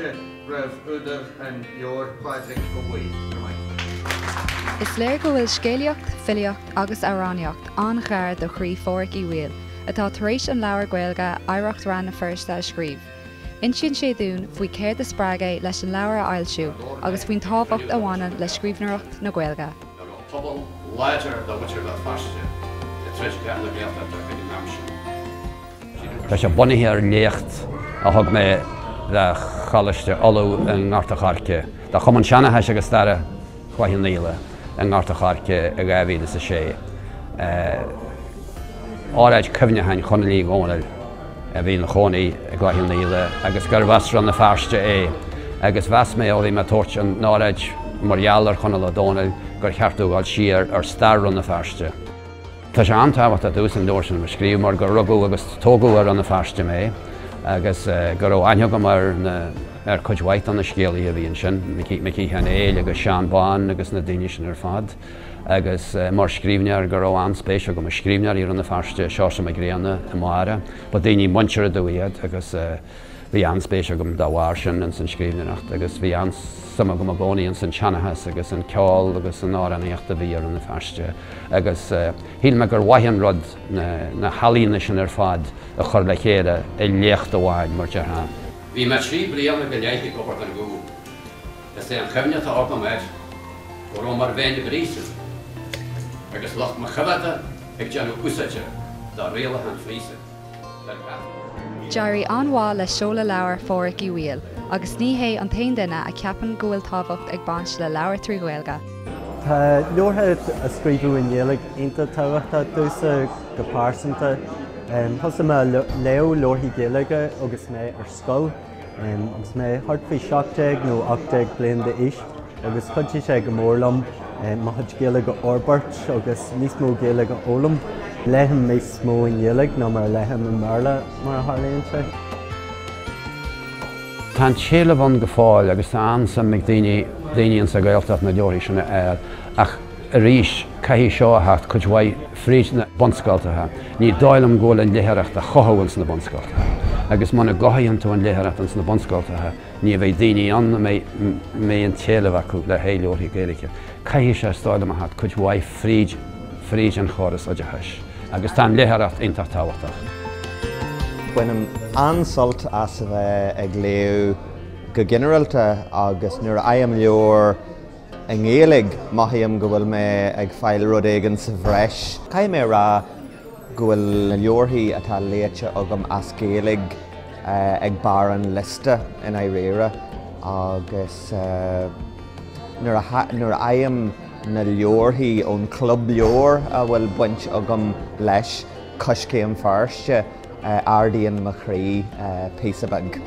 Táirte raibh údar an leor Oidhreacht go bhfuil. Is léir go bhfuil scéalaíocht, filiocht agus aráneocht an ghearr do chrí fóric I bhfuil, atá tar éis an leabhar Gaeilge Oidhreacht Rann na Feirste a scríb. Insin sé dún faoi céir de sprágaí leis an leabhar a ailsiú agus faoin tábhacht a bhhaine le scríbhneoireacht na Gaeilge. Pobl láidir do bhaitear le Feirste, i treis ceann na Gaeltachta go dtí amsin. Tá sé bunaithe ar léocht a thug mé le chalaiste olú an Oidhreacht. Tá chumann seanathe agus dara chuaithil níle an Oidhreacht a 2006. Áráid cyfnehain chunalí gcónail a bhí na chonaí a gcuaithil níle agus gur bhas ran na Feirste agus bheas mé olaí me tuairt an áráid margheallar chunal a dónail gur cheartú gáil siar ar stair ran na Feirste. Tá sé antáhacht a dús an dúir sin mar scríb mar gur rugú agus tógú ar an na Feirste mé agus gur ó aithneogam ar chuidhhaid an na scéalaí a bhíonn sin, Mickey Hannéil agus Sean Bán agus na daoine sin ar fad. Agus mar scríbnear gur ó anspéisio go mar scríbnear ar an na Feirste seo sem a gréanna a mára, ba daoine muintear a dúiad agus bhí anspéisio gom dá bhhair sin an san scríbneacht agus bhí sama go a gcónaí an san teanachas agus an ceáil agus an áraníocht a bhí ar an na Feirste. Agus híl me gur waithíonn rud na halíne sin ar fad a chur le chéile I léocht a bháid mar deartháin. Bhí me trí bliana go léithe go an gú. Is é an chumne tá orpa méid go mar bhéine brísin. Agus lacht me chabhata ag deanú úsaite dá réala an Feirste. Dearí anmhá le seola leabhar fóric I bhfuil, agus ní hé an tain duine a ceapan go bhfuil tábhacht ag baint le leabhar trí Gaeilge. Tá leortha a scríbú in dhéalaigh inta tábhachta dúsa go pásanta. Thos me leo leorthaí Gaeilge agus mé ar scoil, agus mé thart faoi 7 nó 8 bliain de is, agus chuidtí sé go mórlam maithid Gaeilge orbairt agus níos mó Gaeilge ólam. Leithim mé smó in dhéalaigh nó mar leithim in marla mar a tharlaíonn sé. Tá chéile bhain go fáil agus tá ansam ag daoine sa Gaeltacht na leorí sinna air ach arís caithí seo athart chuidhhaid fríd na bonscaltathe. Ní dáilm ggóil an léthreacht a chothbhfuil na bonscaltathe. Agus mana gothaíonn tú an léthreacht na bonscaltathe, ní bheith daoine an mé an téalah acu le héileoirí Gaeilge. Caithí sé stáilm athart chuidhhaid fríd an choras a deis. Agus tá léthreacht iontas táhachtach. Buinem ansalt as a bheith ag léú go generalta agus nuair aim leor an Gaeilg maithíam go bhfuil mé ag fáil rud éigean sa bhreis. Cai mé rá go bhfuil na leorthaí atá léite agam as Gaeilg ag bar an liste in éireara agus nuair aim na leorthaí ón club leor a bhfuil buint agam leis coscéim Feirste ardíonn mo chraí písabag.